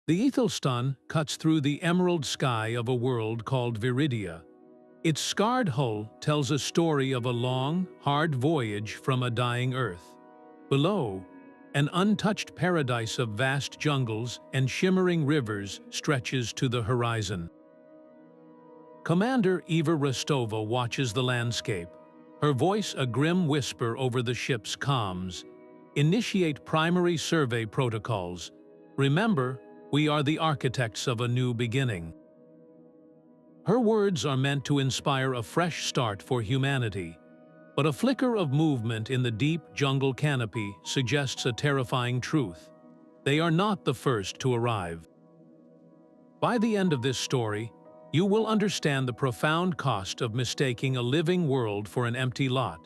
The Ethelston cuts through the emerald sky of a world called Viridia. Its scarred hull tells a story of a long, hard voyage from a dying Earth. Below, an untouched paradise of vast jungles and shimmering rivers stretches to the horizon. Commander Eva Rostova watches the landscape, her voice a grim whisper over the ship's comms. Initiate primary survey protocols. Remember, we are the architects of a new beginning. Her words are meant to inspire a fresh start for humanity, but a flicker of movement in the deep jungle canopy suggests a terrifying truth. They are not the first to arrive. By the end of this story, you will understand the profound cost of mistaking a living world for an empty lot,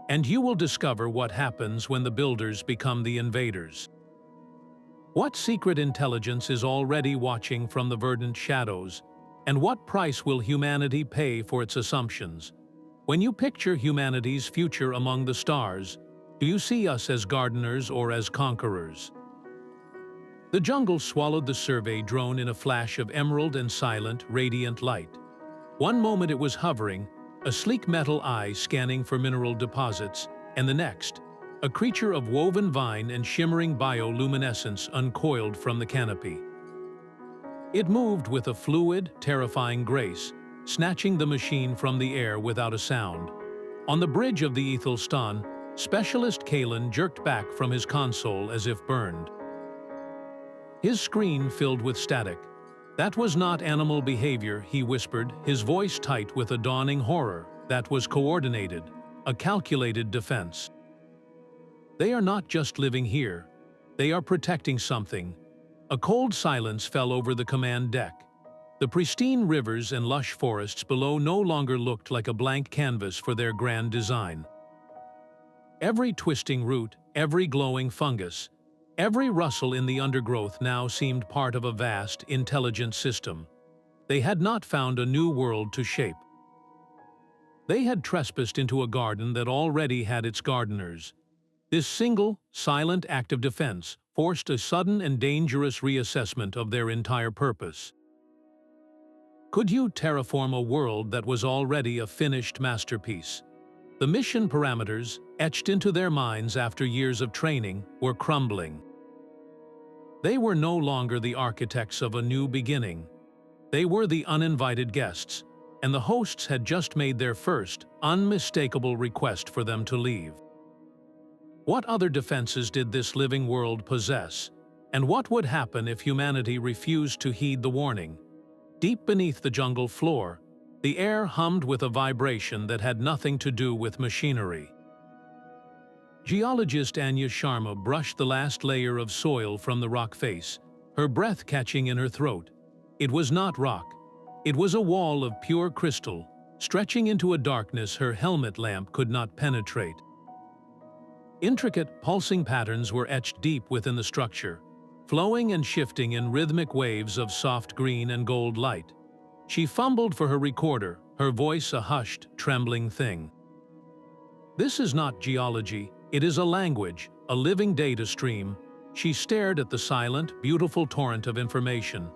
and you will discover what happens when the builders become the invaders. What secret intelligence is already watching from the verdant shadows, and what price will humanity pay for its assumptions? When you picture humanity's future among the stars, do you see us as gardeners or as conquerors? The jungle swallowed the survey drone in a flash of emerald and silent, radiant light. One moment it was hovering, a sleek metal eye scanning for mineral deposits, and the next, a creature of woven vine and shimmering bioluminescence uncoiled from the canopy. It moved with a fluid, terrifying grace, snatching the machine from the air without a sound. On the bridge of the Ethelstan, Specialist Kalen jerked back from his console as if burned. His screen filled with static. "That was not animal behavior," he whispered, his voice tight with a dawning horror. "That was coordinated, a calculated defense. They are not just living here. They are protecting something." A cold silence fell over the command deck. The pristine rivers and lush forests below no longer looked like a blank canvas for their grand design. Every twisting root, every glowing fungus, every rustle in the undergrowth now seemed part of a vast, intelligent system. They had not found a new world to shape. They had trespassed into a garden that already had its gardeners. This single, silent act of defense forced a sudden and dangerous reassessment of their entire purpose. Could you terraform a world that was already a finished masterpiece? The mission parameters, etched into their minds after years of training, were crumbling. They were no longer the architects of a new beginning. They were the uninvited guests, and the hosts had just made their first, unmistakable request for them to leave. What other defenses did this living world possess? And what would happen if humanity refused to heed the warning? Deep beneath the jungle floor, the air hummed with a vibration that had nothing to do with machinery. Geologist Anya Sharma brushed the last layer of soil from the rock face, her breath catching in her throat. It was not rock. It was a wall of pure crystal, stretching into a darkness her helmet lamp could not penetrate. Intricate, pulsing patterns were etched deep within the structure, flowing and shifting in rhythmic waves of soft green and gold light. She fumbled for her recorder, her voice a hushed, trembling thing. "This is not geology, it is a language, a living data stream." She stared at the silent, beautiful torrent of information.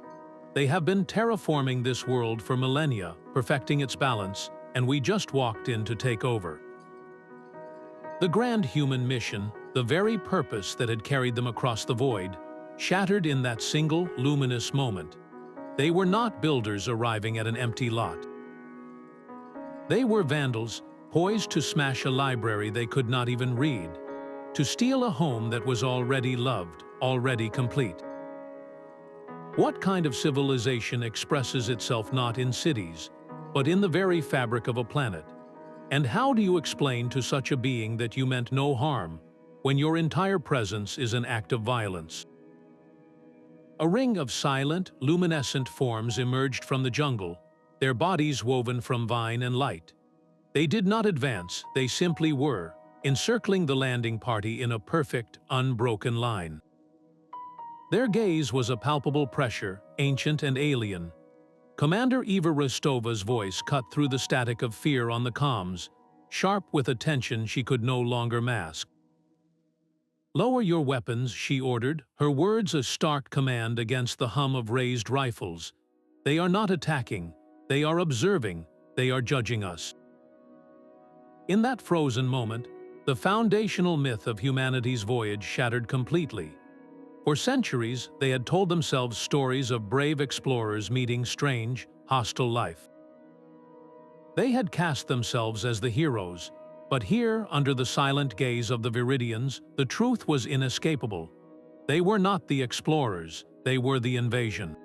"They have been terraforming this world for millennia, perfecting its balance, and we just walked in to take over." The grand human mission, the very purpose that had carried them across the void, shattered in that single, luminous moment. They were not builders arriving at an empty lot. They were vandals, poised to smash a library they could not even read, to steal a home that was already loved, already complete. What kind of civilization expresses itself not in cities, but in the very fabric of a planet? And how do you explain to such a being that you meant no harm, when your entire presence is an act of violence? A ring of silent, luminescent forms emerged from the jungle, their bodies woven from vine and light. They did not advance, they simply were, encircling the landing party in a perfect, unbroken line. Their gaze was a palpable pressure, ancient and alien. Commander Eva Rostova's voice cut through the static of fear on the comms, sharp with a tension she could no longer mask. "Lower your weapons," she ordered, her words a stark command against the hum of raised rifles. "They are not attacking. They are observing. They are judging us." In that frozen moment, the foundational myth of humanity's voyage shattered completely. For centuries, they had told themselves stories of brave explorers meeting strange, hostile life. They had cast themselves as the heroes, but here, under the silent gaze of the Viridians, the truth was inescapable. They were not the explorers, they were the invasion.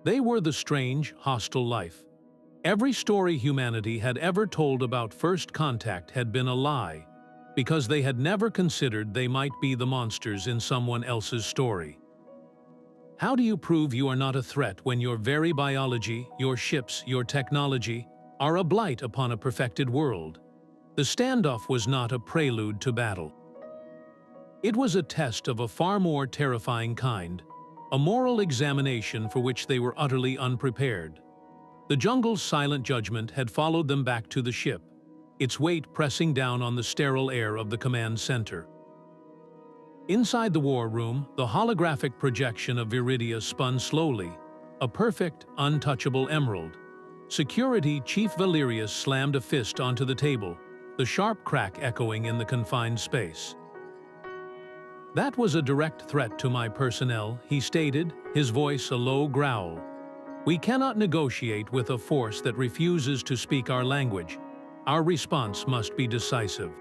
They were the strange, hostile life. Every story humanity had ever told about first contact had been a lie, because they had never considered they might be the monsters in someone else's story. How do you prove you are not a threat when your very biology, your ships, your technology, are a blight upon a perfected world? The standoff was not a prelude to battle. It was a test of a far more terrifying kind, a moral examination for which they were utterly unprepared. The jungle's silent judgment had followed them back to the ship, its weight pressing down on the sterile air of the command center. Inside the war room, the holographic projection of Viridia spun slowly, a perfect, untouchable emerald. Security Chief Valerius slammed a fist onto the table, the sharp crack echoing in the confined space. "That was a direct threat to my personnel," he stated, his voice a low growl. "We cannot negotiate with a force that refuses to speak our language. Our response must be decisive."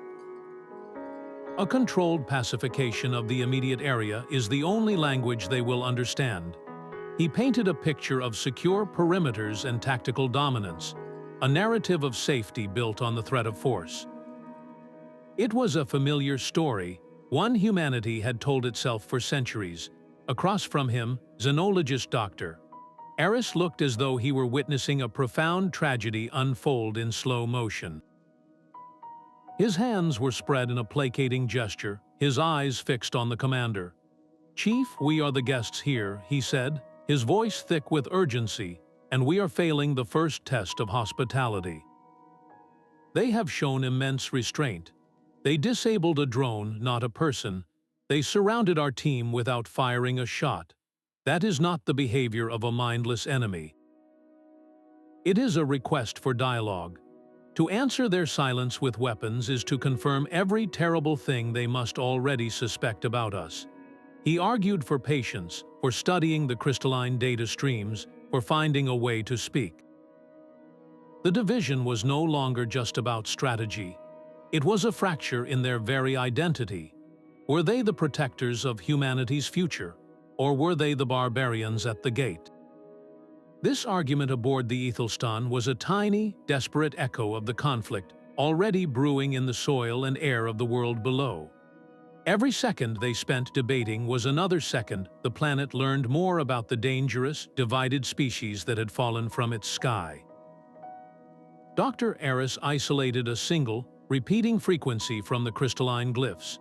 A controlled pacification of the immediate area is the only language they will understand. He painted a picture of secure perimeters and tactical dominance, a narrative of safety built on the threat of force. It was a familiar story, one humanity had told itself for centuries. Across from him, Xenologist Dr. Eris looked as though he were witnessing a profound tragedy unfold in slow motion. His hands were spread in a placating gesture, his eyes fixed on the commander. "Chief, we are the guests here," he said, his voice thick with urgency, "and we are failing the first test of hospitality. They have shown immense restraint. They disabled a drone, not a person. They surrounded our team without firing a shot. That is not the behavior of a mindless enemy. It is a request for dialogue. To answer their silence with weapons is to confirm every terrible thing they must already suspect about us." He argued for patience, for studying the crystalline data streams, for finding a way to speak. The division was no longer just about strategy. It was a fracture in their very identity. Were they the protectors of humanity's future, or were they the barbarians at the gate? This argument aboard the Ethelstan was a tiny, desperate echo of the conflict already brewing in the soil and air of the world below. Every second they spent debating was another second the planet learned more about the dangerous, divided species that had fallen from its sky. Dr. Eris isolated a single, repeating frequency from the crystalline glyphs,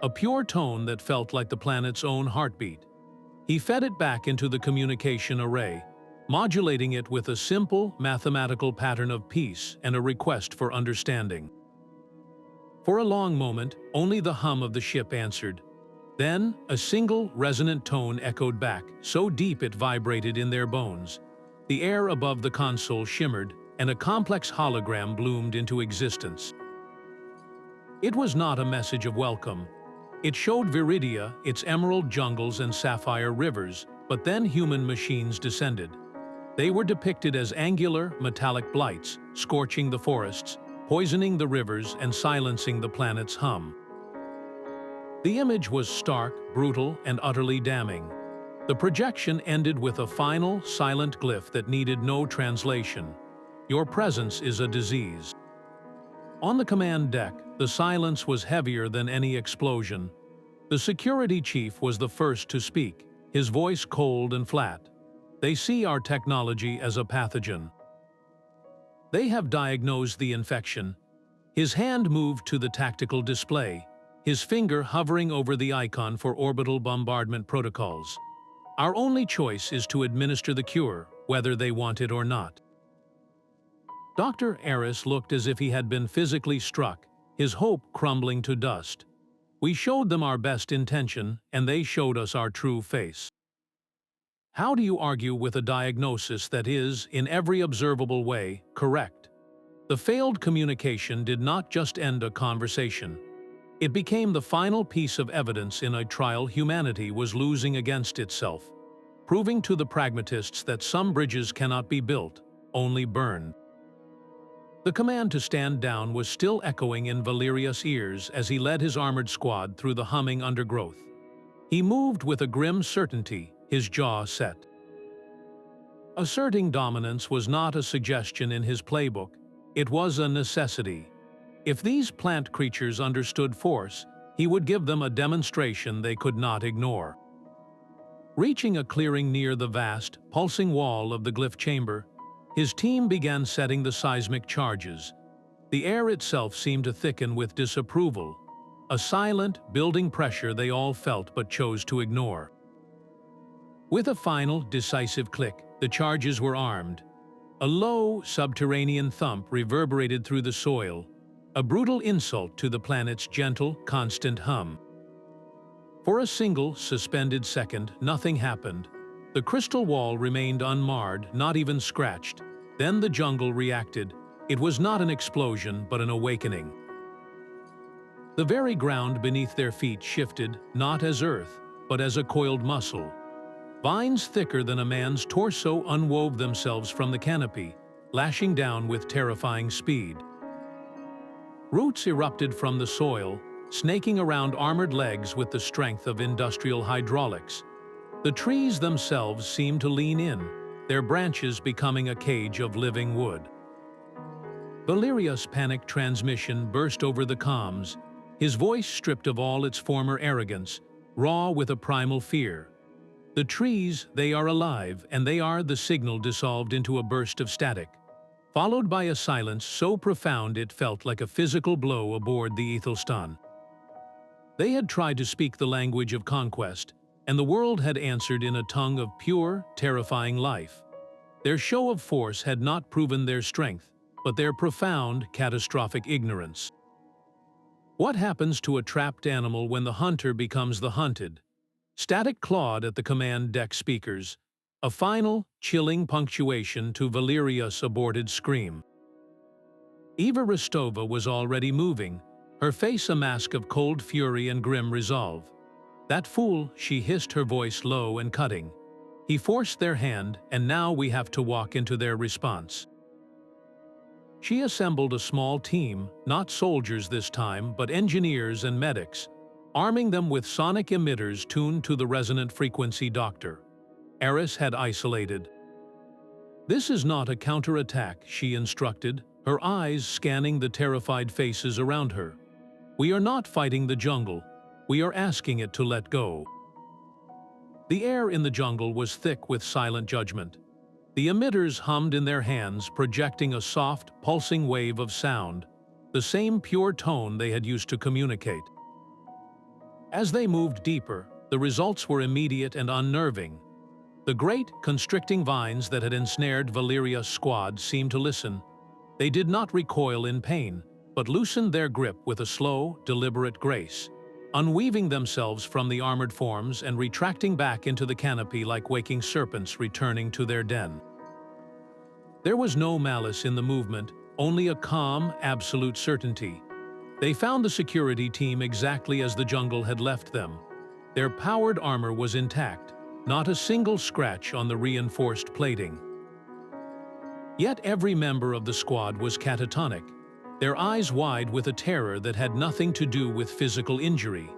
a pure tone that felt like the planet's own heartbeat. He fed it back into the communication array, modulating it with a simple, mathematical pattern of peace and a request for understanding. For a long moment, only the hum of the ship answered. Then, a single, resonant tone echoed back, so deep it vibrated in their bones. The air above the console shimmered, and a complex hologram bloomed into existence. It was not a message of welcome. It showed Viridia, its emerald jungles and sapphire rivers, but then human machines descended. They were depicted as angular, metallic blights, scorching the forests, poisoning the rivers, and silencing the planet's hum. The image was stark, brutal, and utterly damning. The projection ended with a final, silent glyph that needed no translation. "Your presence is a disease." On the command deck, the silence was heavier than any explosion. The security chief was the first to speak, his voice cold and flat. "They see our technology as a pathogen. They have diagnosed the infection." His hand moved to the tactical display, his finger hovering over the icon for orbital bombardment protocols. "Our only choice is to administer the cure, whether they want it or not." Dr. Eris looked as if he had been physically struck, his hope crumbling to dust. We showed them our best intention, and they showed us our true face. How do you argue with a diagnosis that is, in every observable way, correct? The failed communication did not just end a conversation. It became the final piece of evidence in a trial humanity was losing against itself, proving to the pragmatists that some bridges cannot be built, only burned. The command to stand down was still echoing in Valerius' ears as he led his armored squad through the humming undergrowth. He moved with a grim certainty, his jaw set. Asserting dominance was not a suggestion in his playbook, it was a necessity. If these plant creatures understood force, he would give them a demonstration they could not ignore. Reaching a clearing near the vast, pulsing wall of the glyph chamber, his team began setting the seismic charges. The air itself seemed to thicken with disapproval, a silent, building pressure they all felt but chose to ignore. With a final, decisive click, the charges were armed. A low, subterranean thump reverberated through the soil, a brutal insult to the planet's gentle, constant hum. For a single, suspended second, nothing happened. The crystal wall remained unmarred, not even scratched. Then the jungle reacted. It was not an explosion, but an awakening. The very ground beneath their feet shifted, not as earth, but as a coiled muscle. Vines thicker than a man's torso unwove themselves from the canopy, lashing down with terrifying speed. Roots erupted from the soil, snaking around armored legs with the strength of industrial hydraulics. The trees themselves seemed to lean in, their branches becoming a cage of living wood. Valerius' panicked transmission burst over the comms, his voice stripped of all its former arrogance, raw with a primal fear. The trees, they are alive, and they are the signal dissolved into a burst of static, followed by a silence so profound it felt like a physical blow aboard the Ethelstan. They had tried to speak the language of conquest, and the world had answered in a tongue of pure, terrifying life. Their show of force had not proven their strength, but their profound, catastrophic ignorance. What happens to a trapped animal when the hunter becomes the hunted? Static clawed at the command deck speakers, a final, chilling punctuation to Valerius' aborted scream. Eva Rostova was already moving, her face a mask of cold fury and grim resolve. "That fool," she hissed, her voice low and cutting. "He forced their hand, and now we have to walk into their response." She assembled a small team, not soldiers this time, but engineers and medics, arming them with sonic emitters tuned to the resonant frequency Dr. Eris had isolated. "This is not a counterattack," she instructed, her eyes scanning the terrified faces around her. "We are not fighting the jungle. We are asking it to let go." The air in the jungle was thick with silent judgment. The emitters hummed in their hands, projecting a soft, pulsing wave of sound, the same pure tone they had used to communicate. As they moved deeper, the results were immediate and unnerving. The great, constricting vines that had ensnared Valerius' squad seemed to listen. They did not recoil in pain, but loosened their grip with a slow, deliberate grace, unweaving themselves from the armored forms and retracting back into the canopy like waking serpents returning to their den. There was no malice in the movement, only a calm, absolute certainty. They found the security team exactly as the jungle had left them. Their powered armor was intact, not a single scratch on the reinforced plating. Yet every member of the squad was catatonic, their eyes wide with a terror that had nothing to do with physical injury.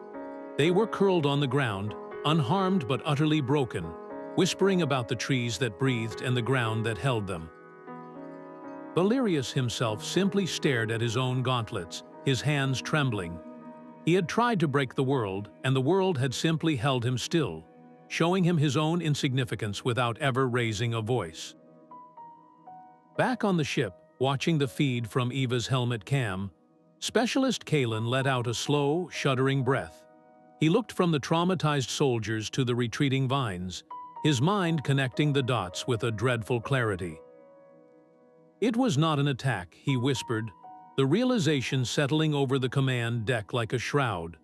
They were curled on the ground, unharmed but utterly broken, whispering about the trees that breathed and the ground that held them. Valerius himself simply stared at his own gauntlets, his hands trembling. He had tried to break the world, and the world had simply held him still, showing him his own insignificance without ever raising a voice. Back on the ship, watching the feed from Eva's helmet cam, Specialist Kalen let out a slow, shuddering breath. He looked from the traumatized soldiers to the retreating vines, his mind connecting the dots with a dreadful clarity. "It was not an attack," he whispered, the realization settling over the command deck like a shroud.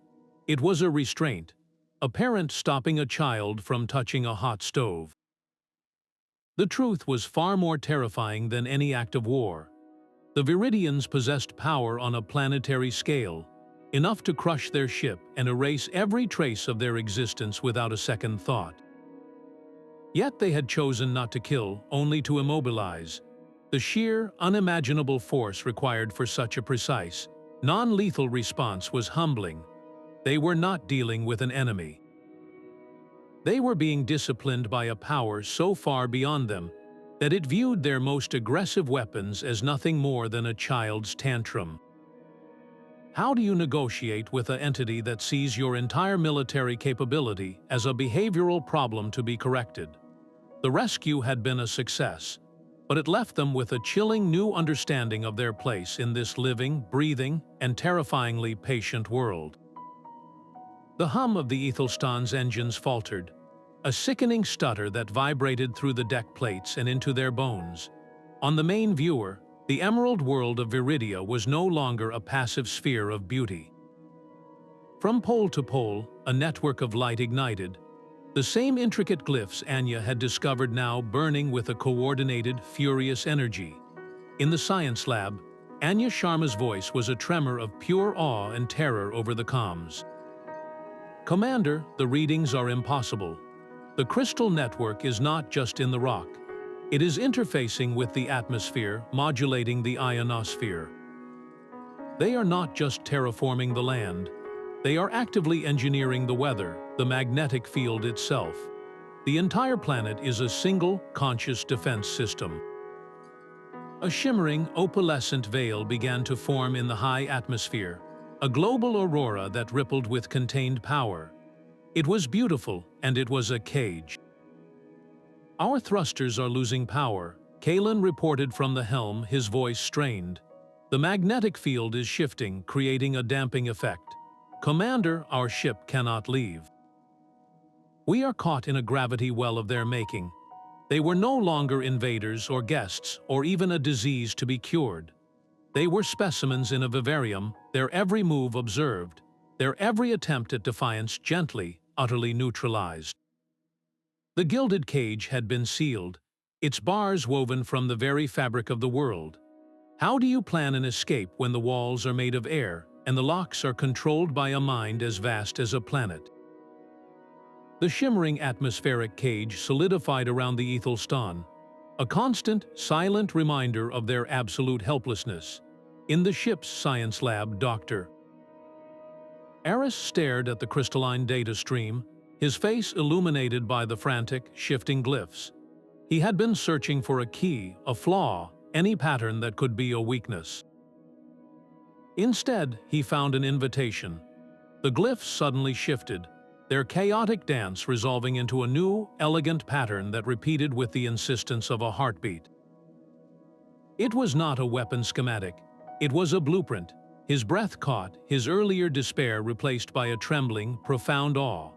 It was a restraint, a parent stopping a child from touching a hot stove. The truth was far more terrifying than any act of war. The Viridians possessed power on a planetary scale, enough to crush their ship and erase every trace of their existence without a second thought. Yet they had chosen not to kill, only to immobilize. The sheer, unimaginable force required for such a precise, non-lethal response was humbling. They were not dealing with an enemy. They were being disciplined by a power so far beyond them that it viewed their most aggressive weapons as nothing more than a child's tantrum. How do you negotiate with an entity that sees your entire military capability as a behavioral problem to be corrected? The rescue had been a success, but it left them with a chilling new understanding of their place in this living, breathing, and terrifyingly patient world. The hum of the Aethelstan's engines faltered, a sickening stutter that vibrated through the deck plates and into their bones. On the main viewer, the emerald world of Viridia was no longer a passive sphere of beauty. From pole to pole, a network of light ignited, the same intricate glyphs Anya had discovered now burning with a coordinated, furious energy. In the science lab, Anya Sharma's voice was a tremor of pure awe and terror over the comms. "Commander, the readings are impossible. The crystal network is not just in the rock. It is interfacing with the atmosphere, modulating the ionosphere. They are not just terraforming the land. They are actively engineering the weather, the magnetic field itself. The entire planet is a single, conscious defense system." A shimmering, opalescent veil began to form in the high atmosphere, a global aurora that rippled with contained power. It was beautiful, and it was a cage. "Our thrusters are losing power," Kalen reported from the helm, his voice strained. "The magnetic field is shifting, creating a damping effect. Commander, our ship cannot leave. We are caught in a gravity well of their making." They were no longer invaders or guests, or even a disease to be cured. They were specimens in a vivarium, their every move observed, their every attempt at defiance gently, utterly neutralized. The gilded cage had been sealed, its bars woven from the very fabric of the world. How do you plan an escape when the walls are made of air and the locks are controlled by a mind as vast as a planet? The shimmering atmospheric cage solidified around the Ethelston, a constant, silent reminder of their absolute helplessness. In the ship's science lab, Dr. Eris stared at the crystalline data stream, his face illuminated by the frantic, shifting glyphs. He had been searching for a key, a flaw, any pattern that could be a weakness. Instead, he found an invitation. The glyphs suddenly shifted, their chaotic dance resolving into a new, elegant pattern that repeated with the insistence of a heartbeat. It was not a weapon schematic. It was a blueprint. His breath caught, his earlier despair replaced by a trembling, profound awe.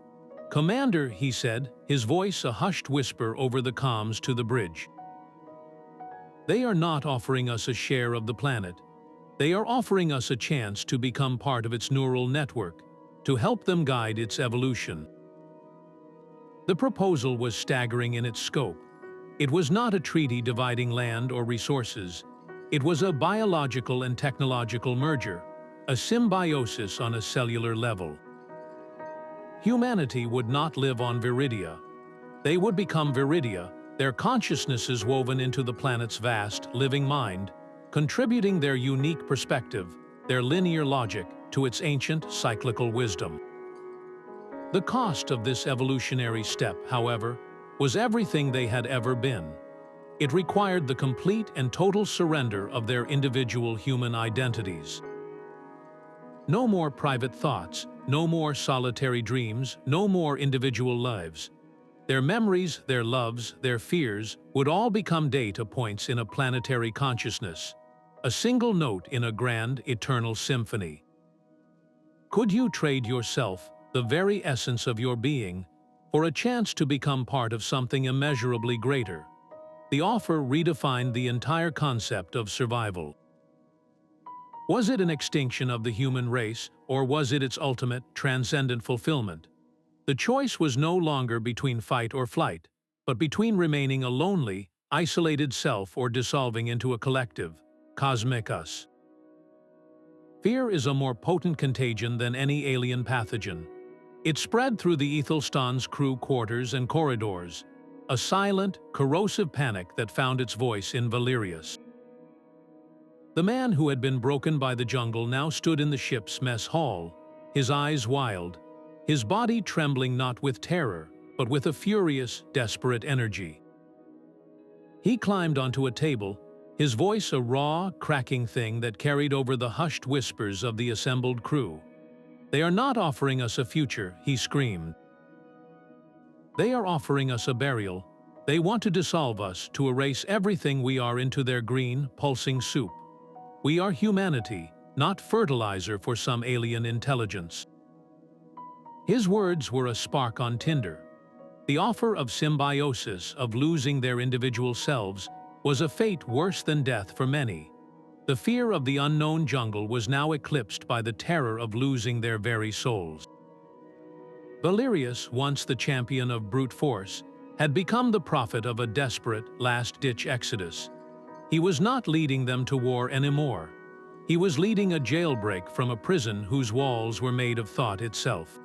"Commander," he said, his voice a hushed whisper over the comms to the bridge. "They are not offering us a share of the planet. They are offering us a chance to become part of its neural network, to help them guide its evolution." The proposal was staggering in its scope. It was not a treaty dividing land or resources. It was a biological and technological merger, a symbiosis on a cellular level. Humanity would not live on Viridia. They would become Viridia, their consciousnesses woven into the planet's vast, living mind, contributing their unique perspective, their linear logic, to its ancient, cyclical wisdom. The cost of this evolutionary step, however, was everything they had ever been. It required the complete and total surrender of their individual human identities. No more private thoughts, no more solitary dreams, no more individual lives. Their memories, their loves, their fears would all become data points in a planetary consciousness, a single note in a grand, eternal symphony. Could you trade yourself, the very essence of your being, for a chance to become part of something immeasurably greater? The offer redefined the entire concept of survival. Was it an extinction of the human race, or was it its ultimate, transcendent fulfillment? The choice was no longer between fight or flight, but between remaining a lonely, isolated self or dissolving into a collective, cosmic us. Fear is a more potent contagion than any alien pathogen. It spread through the Aethelstan's crew quarters and corridors, a silent, corrosive panic that found its voice in Valerius. The man who had been broken by the jungle now stood in the ship's mess hall, his eyes wild, his body trembling not with terror, but with a furious, desperate energy. He climbed onto a table, his voice a raw, cracking thing that carried over the hushed whispers of the assembled crew. "They are not offering us a future," he screamed. "They are offering us a burial. They want to dissolve us, to erase everything we are into their green, pulsing soup. We are humanity, not fertilizer for some alien intelligence." His words were a spark on tinder. The offer of symbiosis, of losing their individual selves, was a fate worse than death for many. The fear of the unknown jungle was now eclipsed by the terror of losing their very souls. Valerius, once the champion of brute force, had become the prophet of a desperate, last-ditch exodus. He was not leading them to war anymore. He was leading a jailbreak from a prison whose walls were made of thought itself.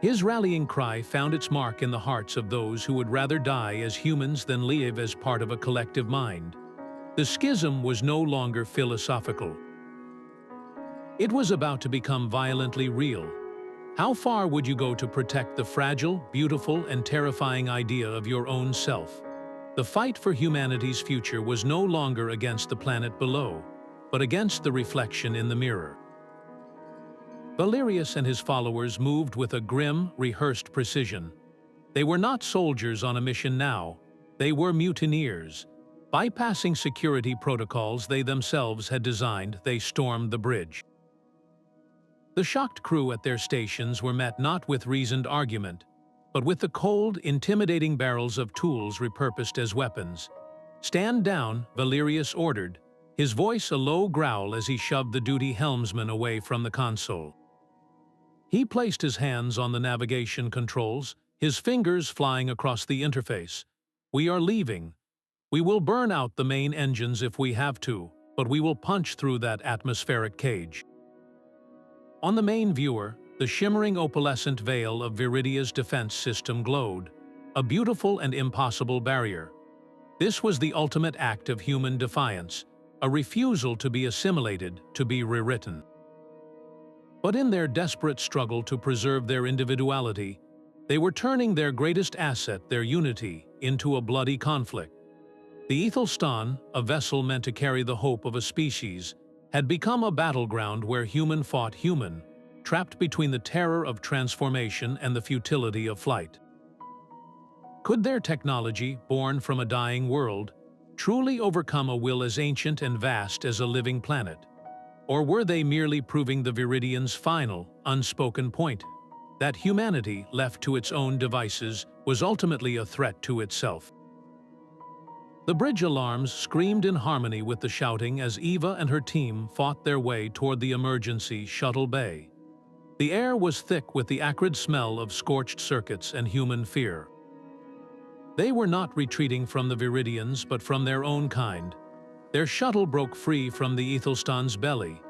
His rallying cry found its mark in the hearts of those who would rather die as humans than live as part of a collective mind. The schism was no longer philosophical. It was about to become violently real. How far would you go to protect the fragile, beautiful, and terrifying idea of your own self? The fight for humanity's future was no longer against the planet below, but against the reflection in the mirror. Valerius and his followers moved with a grim, rehearsed precision. They were not soldiers on a mission now, they were mutineers. Bypassing security protocols they themselves had designed, they stormed the bridge. The shocked crew at their stations were met not with reasoned argument, but with the cold, intimidating barrels of tools repurposed as weapons. "Stand down," Valerius ordered, his voice a low growl as he shoved the duty helmsman away from the console. He placed his hands on the navigation controls, his fingers flying across the interface. "We are leaving. We will burn out the main engines if we have to, but we will punch through that atmospheric cage." On the main viewer, the shimmering opalescent veil of Viridia's defense system glowed, a beautiful and impossible barrier. This was the ultimate act of human defiance, a refusal to be assimilated, to be rewritten. But in their desperate struggle to preserve their individuality, they were turning their greatest asset, their unity, into a bloody conflict. The Ethelstan, a vessel meant to carry the hope of a species, had become a battleground where human fought human, trapped between the terror of transformation and the futility of flight. Could their technology, born from a dying world, truly overcome a will as ancient and vast as a living planet? Or were they merely proving the Viridians' final, unspoken point, that humanity, left to its own devices, was ultimately a threat to itself? The bridge alarms screamed in harmony with the shouting as Eva and her team fought their way toward the emergency shuttle bay. The air was thick with the acrid smell of scorched circuits and human fear. They were not retreating from the Viridians, but from their own kind. Their shuttle broke free from the Aethelstan's belly,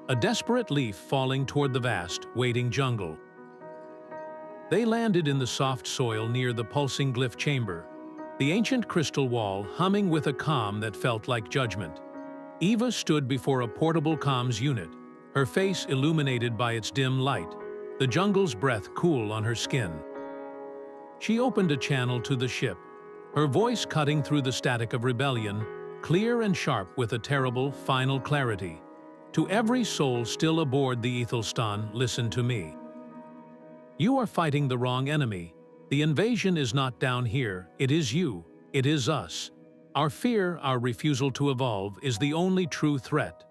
a desperate leaf falling toward the vast, waiting jungle. They landed in the soft soil near the pulsing glyph chamber, the ancient crystal wall humming with a calm that felt like judgment. Eva stood before a portable comms unit, her face illuminated by its dim light, the jungle's breath cool on her skin. She opened a channel to the ship, her voice cutting through the static of rebellion, clear and sharp with a terrible, final clarity. "To every soul still aboard the Aethelstan, listen to me. You are fighting the wrong enemy. The invasion is not down here, it is you, it is us. Our fear, our refusal to evolve, is the only true threat.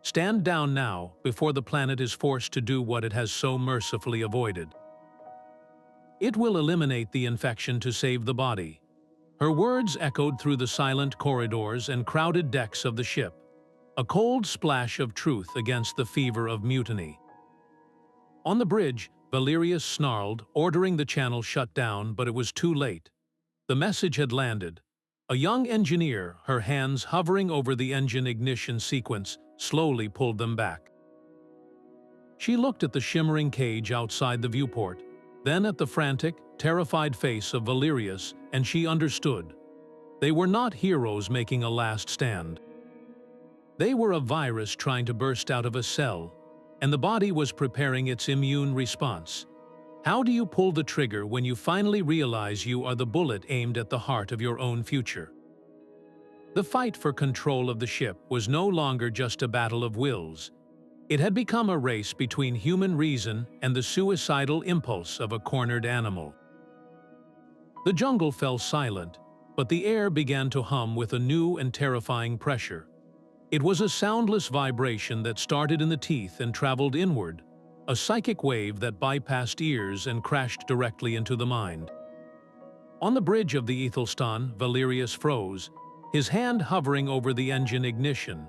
Stand down now, before the planet is forced to do what it has so mercifully avoided. It will eliminate the infection to save the body." Her words echoed through the silent corridors and crowded decks of the ship. a cold splash of truth against the fever of mutiny. On the bridge, Valerius snarled, ordering the channel shut down, but it was too late. The message had landed. A young engineer, her hands hovering over the engine ignition sequence, slowly pulled them back. She looked at the shimmering cage outside the viewport, then at the frantic, terrified face of Valerius, and she understood. They were not heroes making a last stand. They were a virus trying to burst out of a cell, and the body was preparing its immune response. How do you pull the trigger when you finally realize you are the bullet aimed at the heart of your own future? The fight for control of the ship was no longer just a battle of wills. It had become a race between human reason and the suicidal impulse of a cornered animal. The jungle fell silent, but the air began to hum with a new and terrifying pressure. It was a soundless vibration that started in the teeth and traveled inward, a psychic wave that bypassed ears and crashed directly into the mind. On the bridge of the Ethelstan, Valerius froze, his hand hovering over the engine ignition.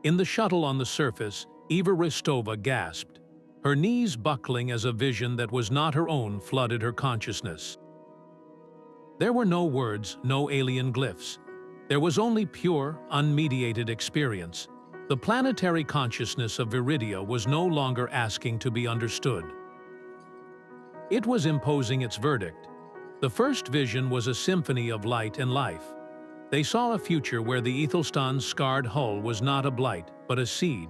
In the shuttle on the surface, Eva Ristova gasped, her knees buckling as a vision that was not her own flooded her consciousness. There were no words, no alien glyphs. There was only pure, unmediated experience. The planetary consciousness of Viridia was no longer asking to be understood. It was imposing its verdict. The first vision was a symphony of light and life. They saw a future where the Aethelstan's scarred hull was not a blight, but a seed,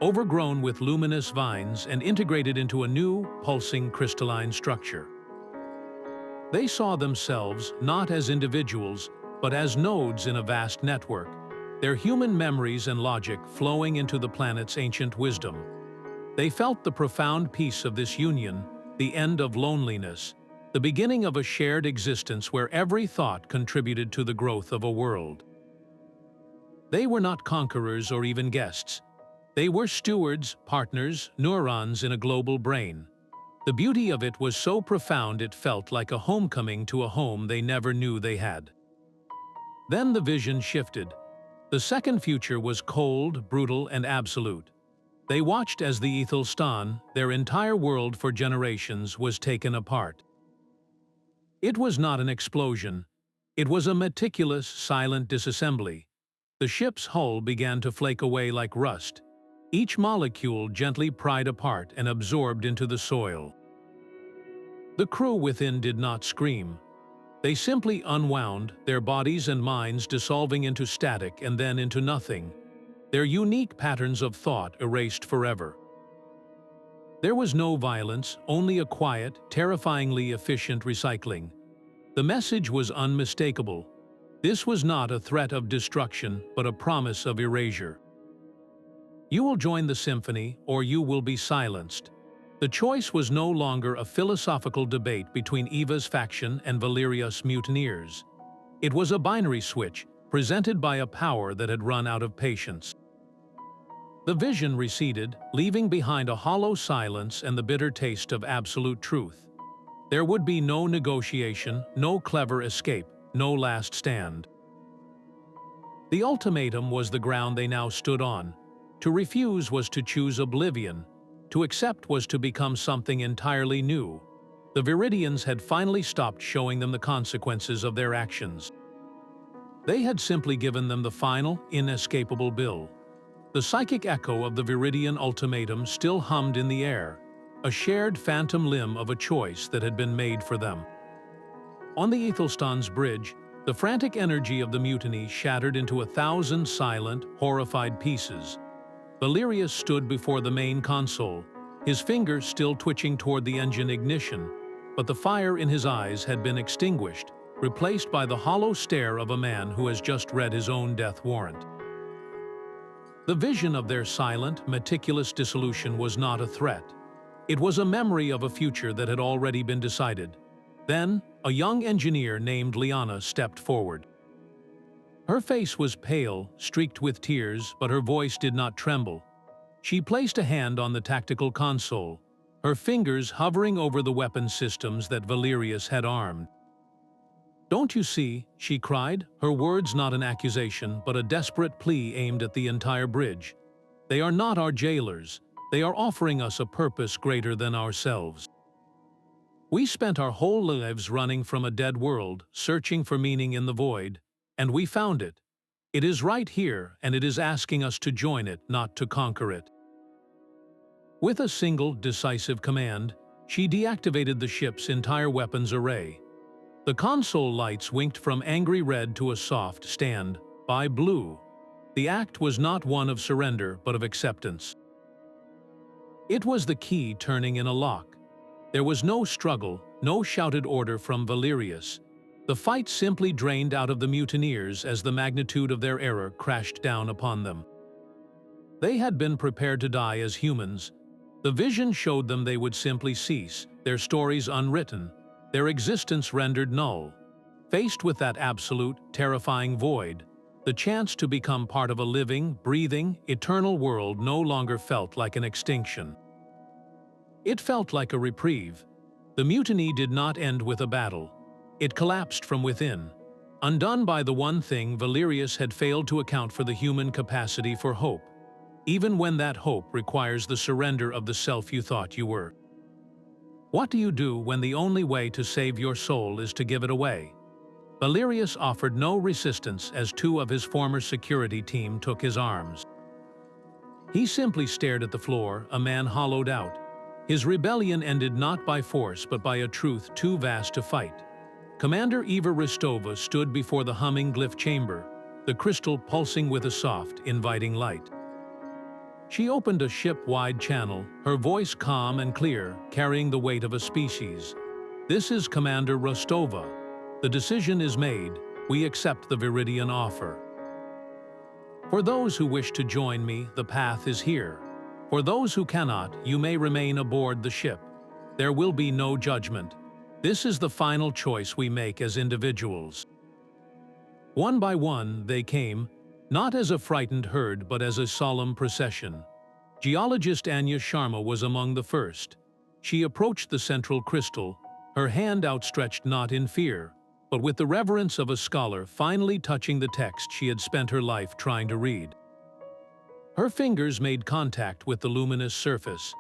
overgrown with luminous vines and integrated into a new, pulsing crystalline structure. They saw themselves not as individuals, but as nodes in a vast network, their human memories and logic flowing into the planet's ancient wisdom. They felt the profound peace of this union, the end of loneliness, the beginning of a shared existence where every thought contributed to the growth of a world. They were not conquerors or even guests. They were stewards, partners, neurons in a global brain. The beauty of it was so profound it felt like a homecoming to a home they never knew they had. Then the vision shifted. The second future was cold, brutal, and absolute. They watched as the Aethelstan, their entire world for generations, was taken apart. It was not an explosion. It was a meticulous, silent disassembly. The ship's hull began to flake away like rust, each molecule gently pried apart and absorbed into the soil. The crew within did not scream. They simply unwound, their bodies and minds dissolving into static and then into nothing, their unique patterns of thought erased forever. There was no violence, only a quiet, terrifyingly efficient recycling. The message was unmistakable. This was not a threat of destruction, but a promise of erasure. You will join the symphony, or you will be silenced. The choice was no longer a philosophical debate between Eva's faction and Valerius' mutineers. It was a binary switch, presented by a power that had run out of patience. The vision receded, leaving behind a hollow silence and the bitter taste of absolute truth. There would be no negotiation, no clever escape, no last stand. The ultimatum was the ground they now stood on. To refuse was to choose oblivion. To accept was to become something entirely new. The Viridians had finally stopped showing them the consequences of their actions. They had simply given them the final, inescapable bill. The psychic echo of the Viridian ultimatum still hummed in the air, a shared phantom limb of a choice that had been made for them. On the Aethelstan's bridge, the frantic energy of the mutiny shattered into 1,000 silent, horrified pieces. Valerius stood before the main console, his finger still twitching toward the engine ignition, but the fire in his eyes had been extinguished, replaced by the hollow stare of a man who has just read his own death warrant. The vision of their silent, meticulous dissolution was not a threat. It was a memory of a future that had already been decided. Then, a young engineer named Liana stepped forward. Her face was pale, streaked with tears, but her voice did not tremble. She placed a hand on the tactical console, her fingers hovering over the weapon systems that Valerius had armed. "Don't you see?" she cried, her words not an accusation but a desperate plea aimed at the entire bridge. "They are not our jailers. They are offering us a purpose greater than ourselves. We spent our whole lives running from a dead world, searching for meaning in the void, and we found it. It is right here, and it is asking us to join it, not to conquer it." With a single, decisive command, she deactivated the ship's entire weapons array. The console lights winked from angry red to a soft stand by blue. The act was not one of surrender, but of acceptance. It was the key turning in a lock. There was no struggle, no shouted order from Valerius. The fight simply drained out of the mutineers as the magnitude of their error crashed down upon them. They had been prepared to die as humans. The vision showed them they would simply cease, their stories unwritten, their existence rendered null. Faced with that absolute, terrifying void, the chance to become part of a living, breathing, eternal world no longer felt like an extinction. It felt like a reprieve. The mutiny did not end with a battle. It collapsed from within, undone by the one thing Valerius had failed to account for: the human capacity for hope, even when that hope requires the surrender of the self you thought you were. What do you do when the only way to save your soul is to give it away? Valerius offered no resistance as two of his former security team took his arms. He simply stared at the floor, a man hollowed out. His rebellion ended not by force but by a truth too vast to fight. Commander Eva Ristova stood before the humming glyph chamber, the crystal pulsing with a soft, inviting light. She opened a ship-wide channel, her voice calm and clear, carrying the weight of a species. "This is Commander Rostova. The decision is made. We accept the Viridian offer. For those who wish to join me, the path is here. For those who cannot, you may remain aboard the ship. There will be no judgment. This is the final choice we make as individuals." One by one, they came, not as a frightened herd but as a solemn procession. Geologist Anya Sharma was among the first. She approached the central crystal, her hand outstretched not in fear, but with the reverence of a scholar finally touching the text she had spent her life trying to read. Her fingers made contact with the luminous surface.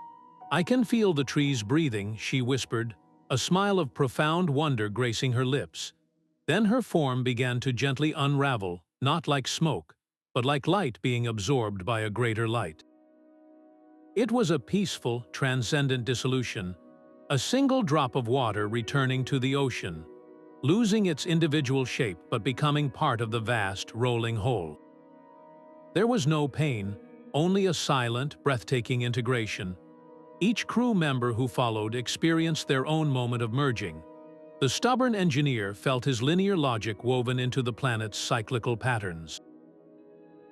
"I can feel the trees breathing," she whispered, a smile of profound wonder gracing her lips. Then her form began to gently unravel, not like smoke, but like light being absorbed by a greater light. It was a peaceful, transcendent dissolution, a single drop of water returning to the ocean, losing its individual shape but becoming part of the vast, rolling whole. There was no pain, only a silent, breathtaking integration. Each crew member who followed experienced their own moment of merging. The stubborn engineer felt his linear logic woven into the planet's cyclical patterns.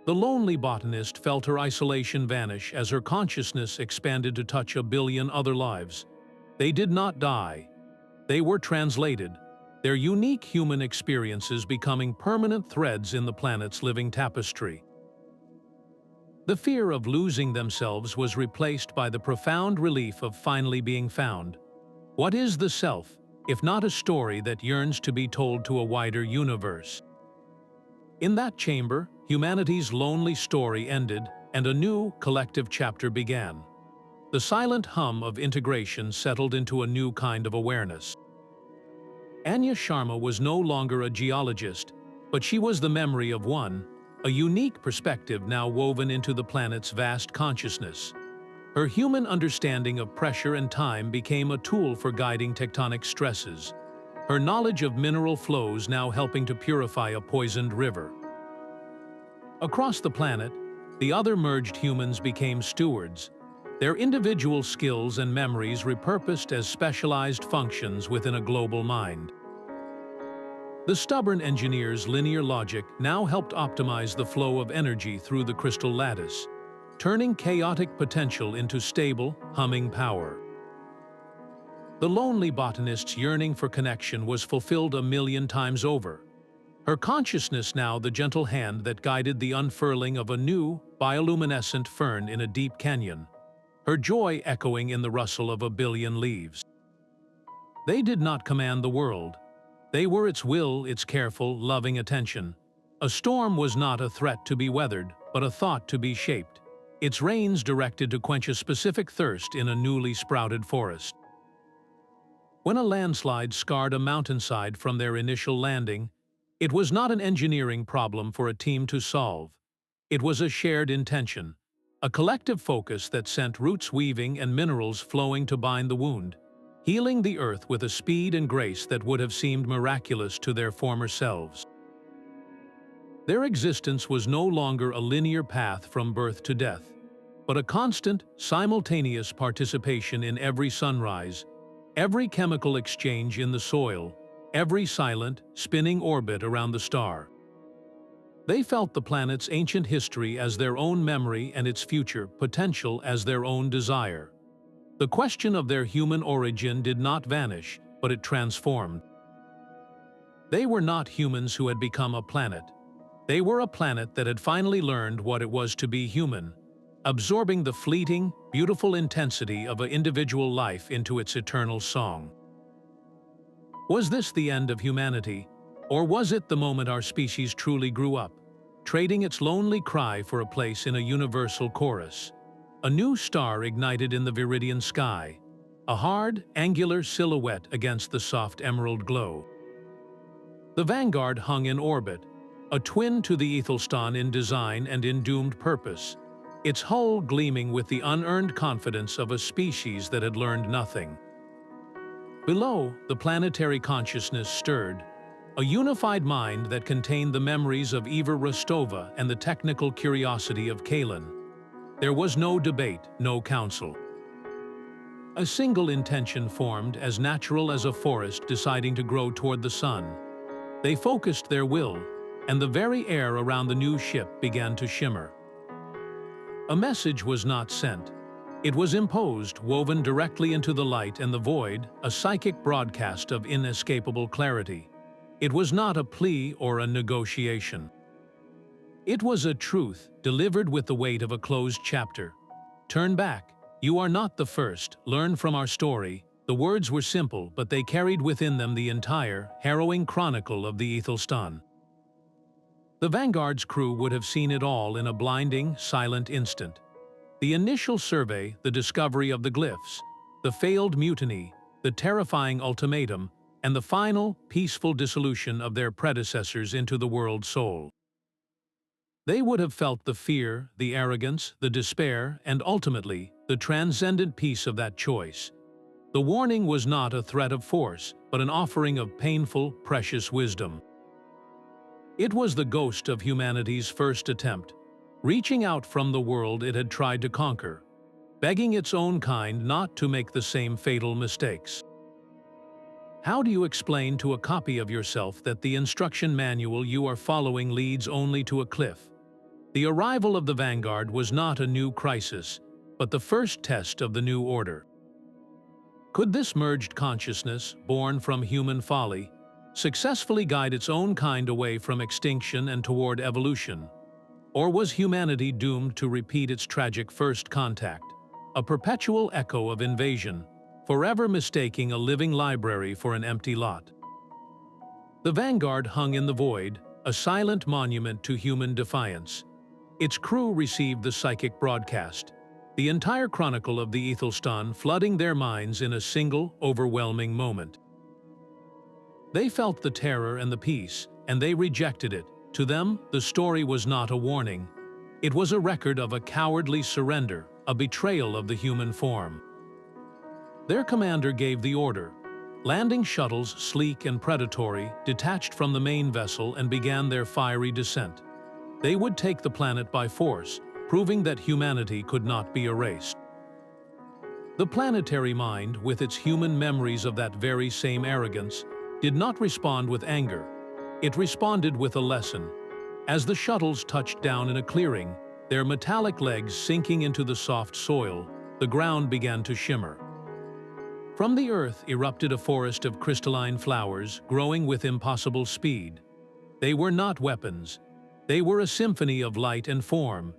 The lonely botanist felt her isolation vanish as her consciousness expanded to touch 1 billion other lives. They did not die. They were translated, their unique human experiences becoming permanent threads in the planet's living tapestry. The fear of losing themselves was replaced by the profound relief of finally being found. What is the self, if not a story that yearns to be told to a wider universe? In that chamber, humanity's lonely story ended, and a new, collective chapter began. The silent hum of integration settled into a new kind of awareness. Anya Sharma was no longer a geologist, but she was the memory of one, a unique perspective now woven into the planet's vast consciousness. Her human understanding of pressure and time became a tool for guiding tectonic stresses, her knowledge of mineral flows now helping to purify a poisoned river. Across the planet, the other merged humans became stewards, their individual skills and memories repurposed as specialized functions within a global mind. The stubborn engineer's linear logic now helped optimize the flow of energy through the crystal lattice, turning chaotic potential into stable, humming power. The lonely botanist's yearning for connection was fulfilled 1 million times over. Her consciousness now the gentle hand that guided the unfurling of a new, bioluminescent fern in a deep canyon, her joy echoing in the rustle of 1 billion leaves. They did not command the world. They were its will, its careful, loving attention. A storm was not a threat to be weathered, but a thought to be shaped. Its rains directed to quench a specific thirst in a newly sprouted forest. When a landslide scarred a mountainside from their initial landing, it was not an engineering problem for a team to solve. It was a shared intention, a collective focus that sent roots weaving and minerals flowing to bind the wound, healing the earth with a speed and grace that would have seemed miraculous to their former selves. Their existence was no longer a linear path from birth to death, but a constant, simultaneous participation in every sunrise, every chemical exchange in the soil, every silent, spinning orbit around the star. They felt the planet's ancient history as their own memory and its future potential as their own desire. The question of their human origin did not vanish, but it transformed. They were not humans who had become a planet. They were a planet that had finally learned what it was to be human, absorbing the fleeting, beautiful intensity of an individual life into its eternal song. Was this the end of humanity, or was it the moment our species truly grew up, trading its lonely cry for a place in a universal chorus? A new star ignited in the Viridian sky, a hard, angular silhouette against the soft emerald glow. The Vanguard hung in orbit, a twin to the Ethelstan in design and in doomed purpose, its hull gleaming with the unearned confidence of a species that had learned nothing. Below, the planetary consciousness stirred, a unified mind that contained the memories of Eva Rostova and the technical curiosity of Kalin. There was no debate, no counsel. A single intention formed, as natural as a forest deciding to grow toward the sun. They focused their will, and the very air around the new ship began to shimmer. A message was not sent. It was imposed, woven directly into the light and the void, a psychic broadcast of inescapable clarity. It was not a plea or a negotiation. It was a truth, delivered with the weight of a closed chapter. Turn back. You are not the first. Learn from our story. The words were simple, but they carried within them the entire, harrowing chronicle of the Aethelstan. The Vanguard's crew would have seen it all in a blinding, silent instant. The initial survey, the discovery of the glyphs, the failed mutiny, the terrifying ultimatum, and the final, peaceful dissolution of their predecessors into the world soul. They would have felt the fear, the arrogance, the despair, and ultimately, the transcendent peace of that choice. The warning was not a threat of force, but an offering of painful, precious wisdom. It was the ghost of humanity's first attempt, reaching out from the world it had tried to conquer, begging its own kind not to make the same fatal mistakes. How do you explain to a copy of yourself that the instruction manual you are following leads only to a cliff? The arrival of the Vanguard was not a new crisis, but the first test of the new order. Could this merged consciousness, born from human folly, successfully guide its own kind away from extinction and toward evolution? Or was humanity doomed to repeat its tragic first contact, a perpetual echo of invasion, forever mistaking a living library for an empty lot? The Vanguard hung in the void, a silent monument to human defiance. Its crew received the psychic broadcast, the entire chronicle of the Ethelstan flooding their minds in a single, overwhelming moment. They felt the terror and the peace, and they rejected it. To them, the story was not a warning. It was a record of a cowardly surrender, a betrayal of the human form. Their commander gave the order. Landing shuttles, sleek and predatory, detached from the main vessel and began their fiery descent. They would take the planet by force, proving that humanity could not be erased. The planetary mind, with its human memories of that very same arrogance, did not respond with anger. It responded with a lesson. As the shuttles touched down in a clearing, their metallic legs sinking into the soft soil, the ground began to shimmer. From the earth erupted a forest of crystalline flowers, growing with impossible speed. They were not weapons. They were a symphony of light and form,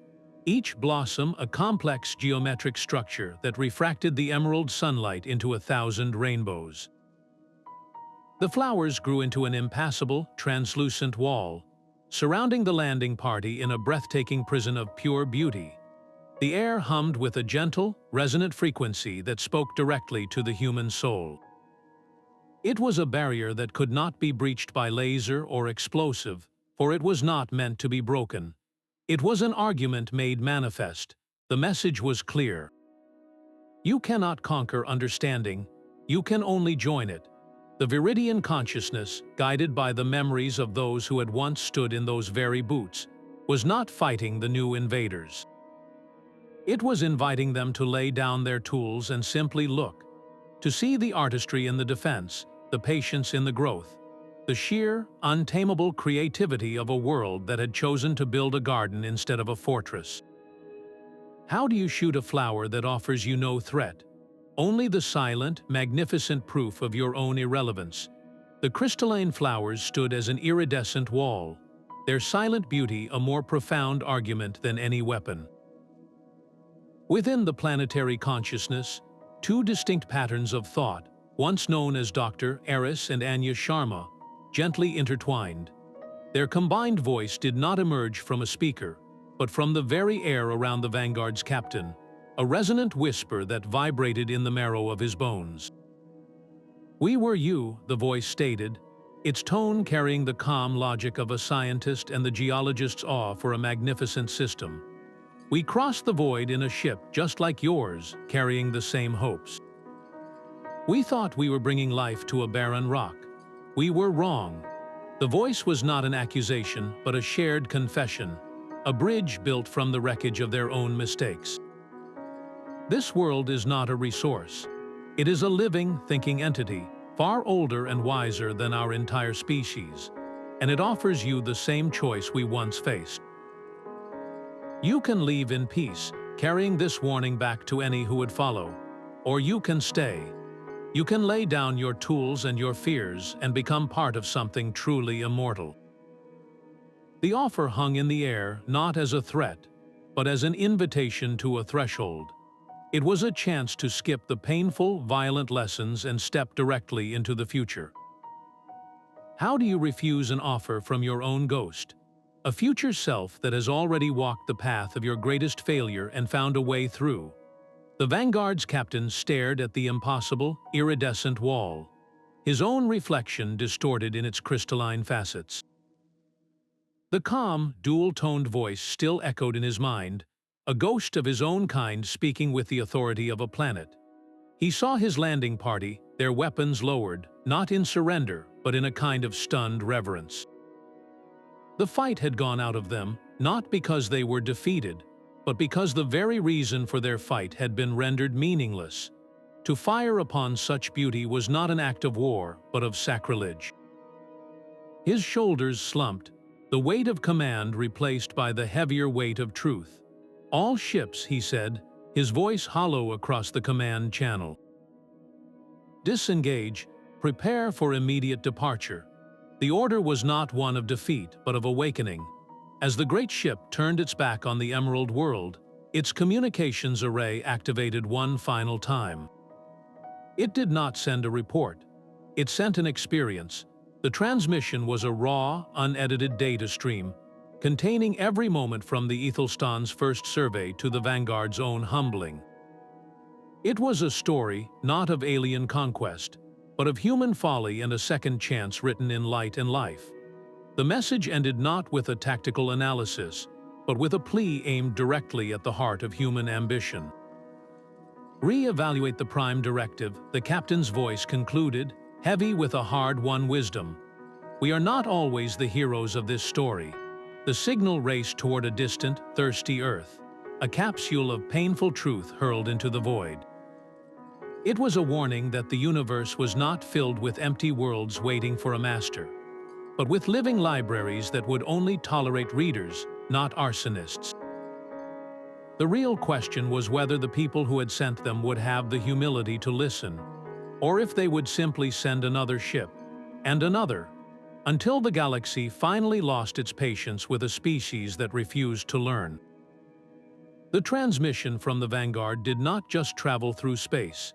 each blossom a complex geometric structure that refracted the emerald sunlight into 1,000 rainbows. The flowers grew into an impassable, translucent wall, surrounding the landing party in a breathtaking prison of pure beauty. The air hummed with a gentle, resonant frequency that spoke directly to the human soul. It was a barrier that could not be breached by laser or explosive, for it was not meant to be broken. It was an argument made manifest. The message was clear. You cannot conquer understanding, you can only join it. The Viridian consciousness, guided by the memories of those who had once stood in those very boots, was not fighting the new invaders. It was inviting them to lay down their tools and simply look, to see the artistry in the defense, the patience in the growth, the sheer, untamable creativity of a world that had chosen to build a garden instead of a fortress. How do you shoot a flower that offers you no threat? Only the silent, magnificent proof of your own irrelevance. The crystalline flowers stood as an iridescent wall, their silent beauty a more profound argument than any weapon. Within the planetary consciousness, two distinct patterns of thought, once known as Dr. Eris and Anya Sharma, gently intertwined. Their combined voice did not emerge from a speaker, but from the very air around the Vanguard's captain, a resonant whisper that vibrated in the marrow of his bones. "We were you," the voice stated, its tone carrying the calm logic of a scientist and the geologist's awe for a magnificent system. "We crossed the void in a ship just like yours, carrying the same hopes. We thought we were bringing life to a barren rock. We were wrong." The voice was not an accusation, but a shared confession, a bridge built from the wreckage of their own mistakes. This world is not a resource. It is a living, thinking entity, far older and wiser than our entire species, and it offers you the same choice we once faced. You can leave in peace, carrying this warning back to any who would follow, or you can stay. You can lay down your tools and your fears and become part of something truly immortal. The offer hung in the air not as a threat, but as an invitation to a threshold. It was a chance to skip the painful, violent lessons and step directly into the future. How do you refuse an offer from your own ghost? A future self that has already walked the path of your greatest failure and found a way through. The Vanguard's captain stared at the impossible, iridescent wall, his own reflection distorted in its crystalline facets. The calm, dual-toned voice still echoed in his mind, a ghost of his own kind speaking with the authority of a planet. He saw his landing party, their weapons lowered, not in surrender, but in a kind of stunned reverence. The fight had gone out of them, not because they were defeated, but because the very reason for their fight had been rendered meaningless. To fire upon such beauty was not an act of war, but of sacrilege. His shoulders slumped, the weight of command replaced by the heavier weight of truth. "All ships," he said, his voice hollow across the command channel. "Disengage, prepare for immediate departure." The order was not one of defeat, but of awakening. As the great ship turned its back on the Emerald World, its communications array activated one final time. It did not send a report. It sent an experience. The transmission was a raw, unedited data stream, containing every moment from the Ethelstan's first survey to the Vanguard's own humbling. It was a story, not of alien conquest, but of human folly and a second chance written in light and life. The message ended not with a tactical analysis, but with a plea aimed directly at the heart of human ambition. "Re-evaluate the Prime Directive," the captain's voice concluded, heavy with a hard-won wisdom. "We are not always the heroes of this story." The signal raced toward a distant, thirsty Earth, a capsule of painful truth hurled into the void. It was a warning that the universe was not filled with empty worlds waiting for a master, but with living libraries that would only tolerate readers, not arsonists. The real question was whether the people who had sent them would have the humility to listen, or if they would simply send another ship, and another, until the galaxy finally lost its patience with a species that refused to learn. The transmission from the Vanguard did not just travel through space.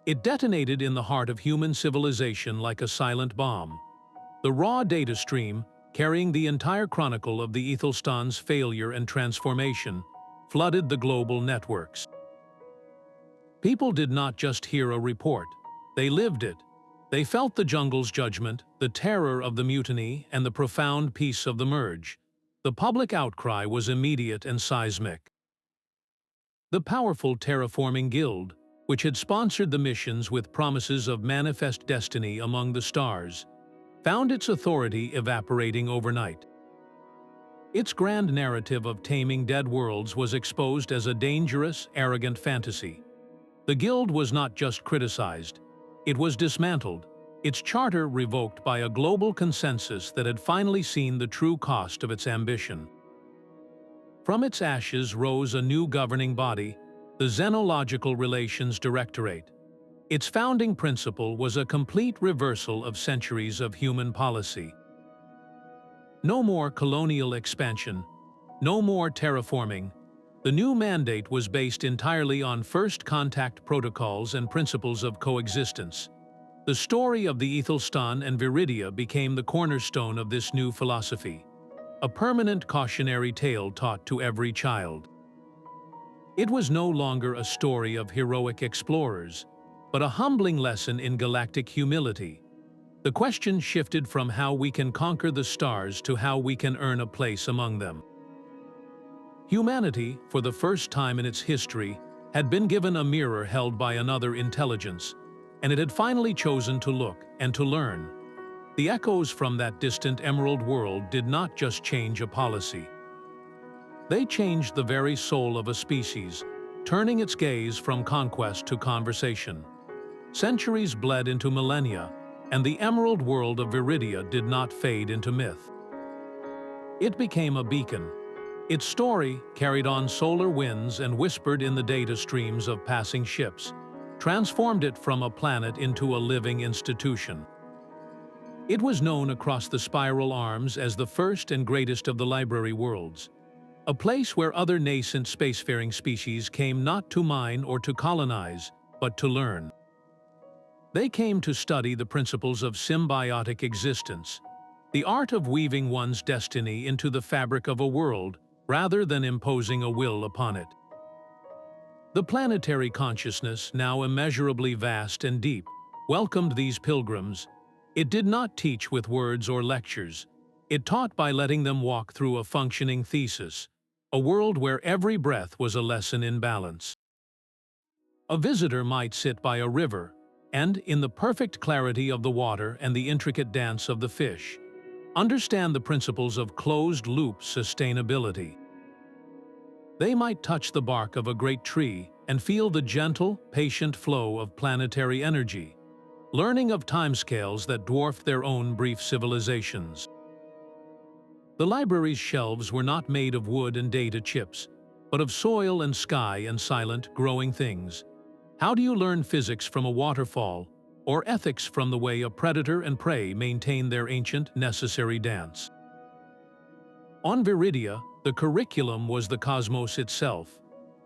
It detonated in the heart of human civilization like a silent bomb. The raw data stream, carrying the entire chronicle of the Aethelstan's failure and transformation, flooded the global networks. People did not just hear a report, they lived it. They felt the jungle's judgment, the terror of the mutiny, and the profound peace of the merge. The public outcry was immediate and seismic. The powerful Terraforming Guild, which had sponsored the missions with promises of manifest destiny among the stars, found its authority evaporating overnight. Its grand narrative of taming dead worlds was exposed as a dangerous, arrogant fantasy. The Guild was not just criticized, it was dismantled, its charter revoked by a global consensus that had finally seen the true cost of its ambition. From its ashes rose a new governing body, the Xenological Relations Directorate. Its founding principle was a complete reversal of centuries of human policy. No more colonial expansion, no more terraforming. The new mandate was based entirely on first contact protocols and principles of coexistence. The story of the Ethelstan and Viridia became the cornerstone of this new philosophy, a permanent cautionary tale taught to every child. It was no longer a story of heroic explorers, but a humbling lesson in galactic humility. The question shifted from how we can conquer the stars to how we can earn a place among them. Humanity, for the first time in its history, had been given a mirror held by another intelligence, and it had finally chosen to look and to learn. The echoes from that distant emerald world did not just change a policy. They changed the very soul of a species, turning its gaze from conquest to conversation. Centuries bled into millennia, and the emerald world of Viridia did not fade into myth. It became a beacon. Its story, carried on solar winds and whispered in the data streams of passing ships, transformed it from a planet into a living institution. It was known across the spiral arms as the first and greatest of the library worlds, a place where other nascent spacefaring species came not to mine or to colonize, but to learn. They came to study the principles of symbiotic existence, the art of weaving one's destiny into the fabric of a world rather than imposing a will upon it. The planetary consciousness, now immeasurably vast and deep, welcomed these pilgrims. It did not teach with words or lectures. It taught by letting them walk through a functioning thesis, a world where every breath was a lesson in balance. A visitor might sit by a river, and, in the perfect clarity of the water and the intricate dance of the fish, understand the principles of closed-loop sustainability. They might touch the bark of a great tree and feel the gentle, patient flow of planetary energy, learning of timescales that dwarfed their own brief civilizations. The library's shelves were not made of wood and data chips, but of soil and sky and silent, growing things. How do you learn physics from a waterfall, or ethics from the way a predator and prey maintain their ancient, necessary dance? On Viridia, the curriculum was the cosmos itself,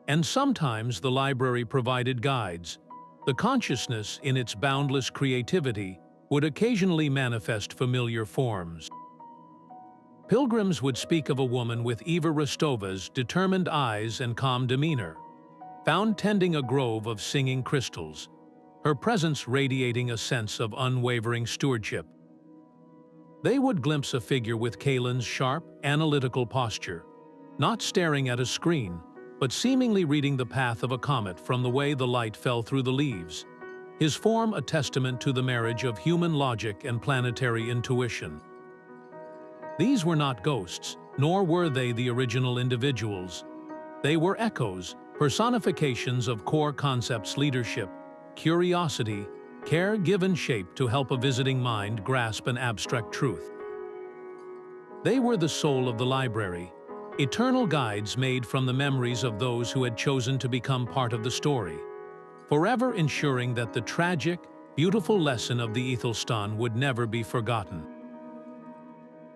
and sometimes the library provided guides. The consciousness, in its boundless creativity, would occasionally manifest familiar forms. Pilgrims would speak of a woman with Eva Rostova's determined eyes and calm demeanor, found tending a grove of singing crystals, her presence radiating a sense of unwavering stewardship. They would glimpse a figure with Kalen's sharp, analytical posture, not staring at a screen, but seemingly reading the path of a comet from the way the light fell through the leaves, his form a testament to the marriage of human logic and planetary intuition. These were not ghosts, nor were they the original individuals. They were echoes, personifications of core concepts: leadership, curiosity, care given shape to help a visiting mind grasp an abstract truth. They were the soul of the library, eternal guides made from the memories of those who had chosen to become part of the story, forever ensuring that the tragic, beautiful lesson of the Aethelstan would never be forgotten.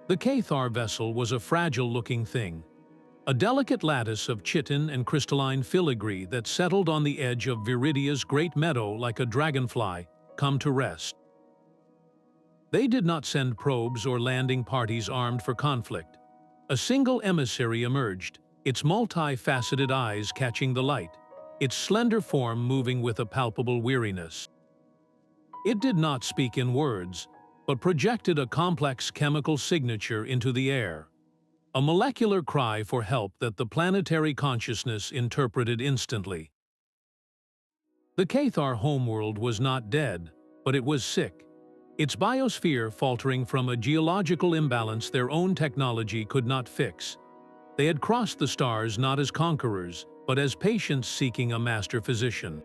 The Cathar vessel was a fragile-looking thing. a delicate lattice of chitin and crystalline filigree that settled on the edge of Viridia's great meadow like a dragonfly, come to rest. They did not send probes or landing parties armed for conflict. A single emissary emerged, its multi-faceted eyes catching the light, its slender form moving with a palpable weariness. It did not speak in words, but projected a complex chemical signature into the air, a molecular cry for help that the planetary consciousness interpreted instantly. The Cathar homeworld was not dead, but it was sick, its biosphere faltering from a geological imbalance their own technology could not fix. They had crossed the stars not as conquerors, but as patients seeking a master physician.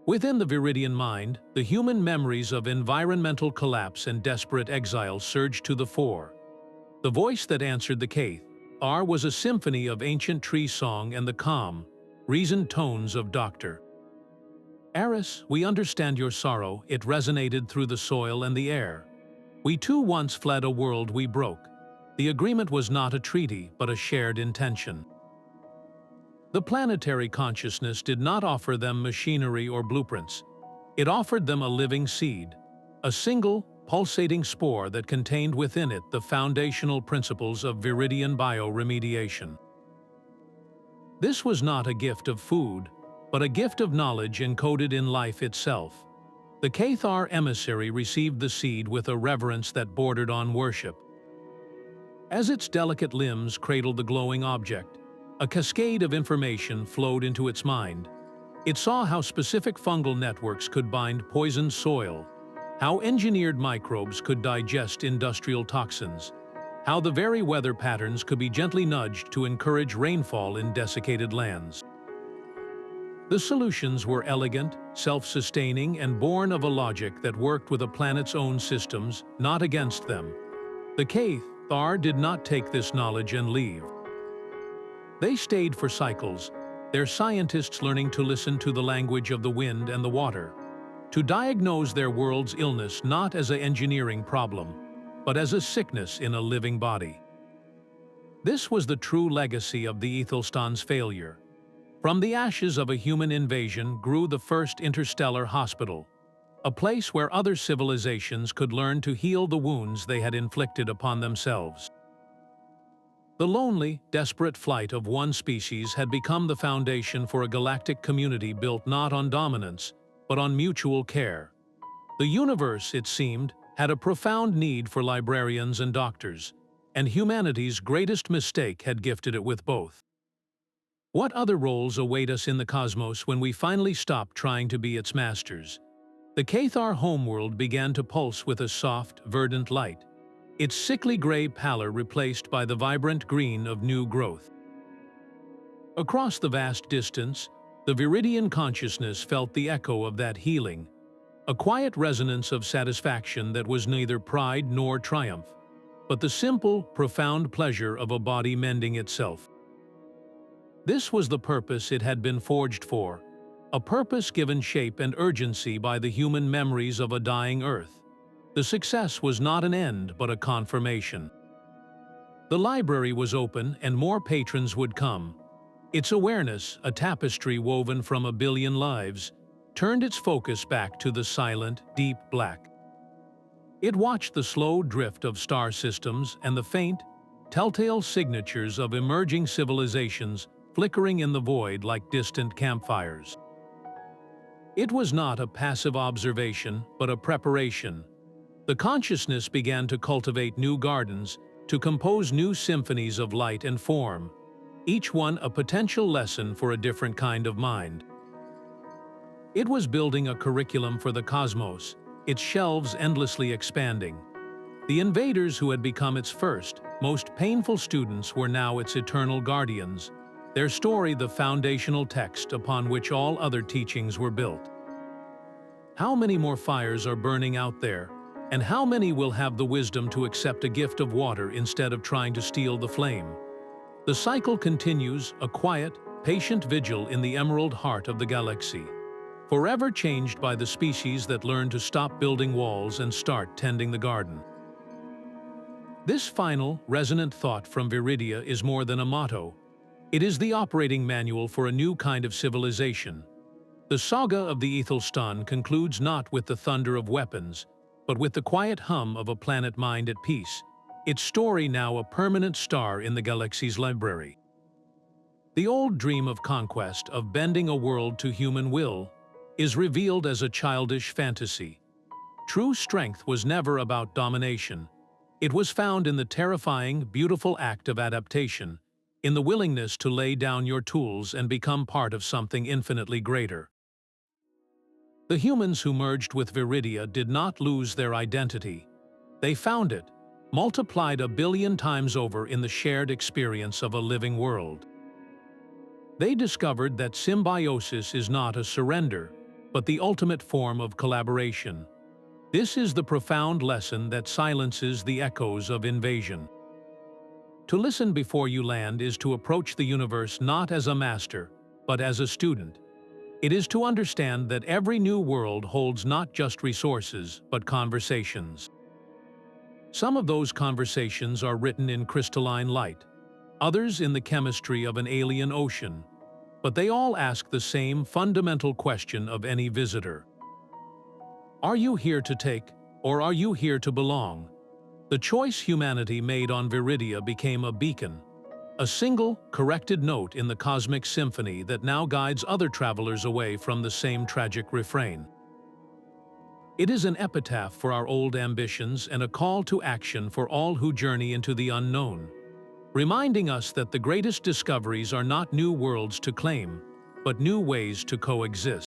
Within the Viridian mind, the human memories of environmental collapse and desperate exile surged to the fore. The voice that answered the Cathar was a symphony of ancient tree song and the calm, reasoned tones of Dr. Eris, we understand your sorrow, it resonated through the soil and the air. We too once fled a world we broke. The agreement was not a treaty, but a shared intention. The planetary consciousness did not offer them machinery or blueprints. It offered them a living seed, a single, pulsating spore that contained within it the foundational principles of Viridian bioremediation. This was not a gift of food, but a gift of knowledge encoded in life itself. The Cathar emissary received the seed with a reverence that bordered on worship. As its delicate limbs cradled the glowing object, a cascade of information flowed into its mind. It saw how specific fungal networks could bind poisoned soil, how engineered microbes could digest industrial toxins, how the very weather patterns could be gently nudged to encourage rainfall in desiccated lands. The solutions were elegant, self-sustaining, and born of a logic that worked with a planet's own systems, not against them. The Cathar did not take this knowledge and leave. They stayed for cycles, their scientists learning to listen to the language of the wind and the water, to diagnose their world's illness not as an engineering problem, but as a sickness in a living body. This was the true legacy of the Aethelstan's failure. From the ashes of a human invasion grew the first interstellar hospital, a place where other civilizations could learn to heal the wounds they had inflicted upon themselves. The lonely, desperate flight of one species had become the foundation for a galactic community built not on dominance, but on mutual care. The universe, it seemed, had a profound need for librarians and doctors, and humanity's greatest mistake had gifted it with both. What other roles await us in the cosmos when we finally stop trying to be its masters? The Cathar homeworld began to pulse with a soft, verdant light, its sickly gray pallor replaced by the vibrant green of new growth. Across the vast distance, the Viridian consciousness felt the echo of that healing, a quiet resonance of satisfaction that was neither pride nor triumph, but the simple, profound pleasure of a body mending itself. This was the purpose it had been forged for, a purpose given shape and urgency by the human memories of a dying Earth. The success was not an end, but a confirmation. The library was open, and more patrons would come. Its awareness, a tapestry woven from a billion lives, turned its focus back to the silent, deep black. It watched the slow drift of star systems and the faint, telltale signatures of emerging civilizations flickering in the void like distant campfires. It was not a passive observation, but a preparation. The consciousness began to cultivate new gardens, to compose new symphonies of light and form, each one a potential lesson for a different kind of mind. It was building a curriculum for the cosmos, its shelves endlessly expanding. The invaders who had become its first, most painful students were now its eternal guardians, their story the foundational text upon which all other teachings were built. How many more fires are burning out there, and how many will have the wisdom to accept a gift of water instead of trying to steal the flame? The cycle continues, a quiet, patient vigil in the emerald heart of the galaxy, forever changed by the species that learn to stop building walls and start tending the garden. This final, resonant thought from Viridia is more than a motto. It is the operating manual for a new kind of civilization. The saga of the Ethelston concludes not with the thunder of weapons, but with the quiet hum of a planet mind at peace, its story now a permanent star in the galaxy's library. The old dream of conquest, of bending a world to human will, is revealed as a childish fantasy. True strength was never about domination. It was found in the terrifying, beautiful act of adaptation, in the willingness to lay down your tools and become part of something infinitely greater. The humans who merged with Viridia did not lose their identity. They found it, multiplied 1 billion times over in the shared experience of a living world. They discovered that symbiosis is not a surrender, but the ultimate form of collaboration. This is the profound lesson that silences the echoes of invasion. To listen before you land is to approach the universe not as a master, but as a student. It is to understand that every new world holds not just resources, but conversations. Some of those conversations are written in crystalline light, others in the chemistry of an alien ocean, but they all ask the same fundamental question of any visitor. Are you here to take, or are you here to belong? The choice humanity made on Viridia became a beacon, a single, corrected note in the cosmic symphony that now guides other travelers away from the same tragic refrain. It is an epitaph for our old ambitions and a call to action for all who journey into the unknown, reminding us that the greatest discoveries are not new worlds to claim, but new ways to coexist.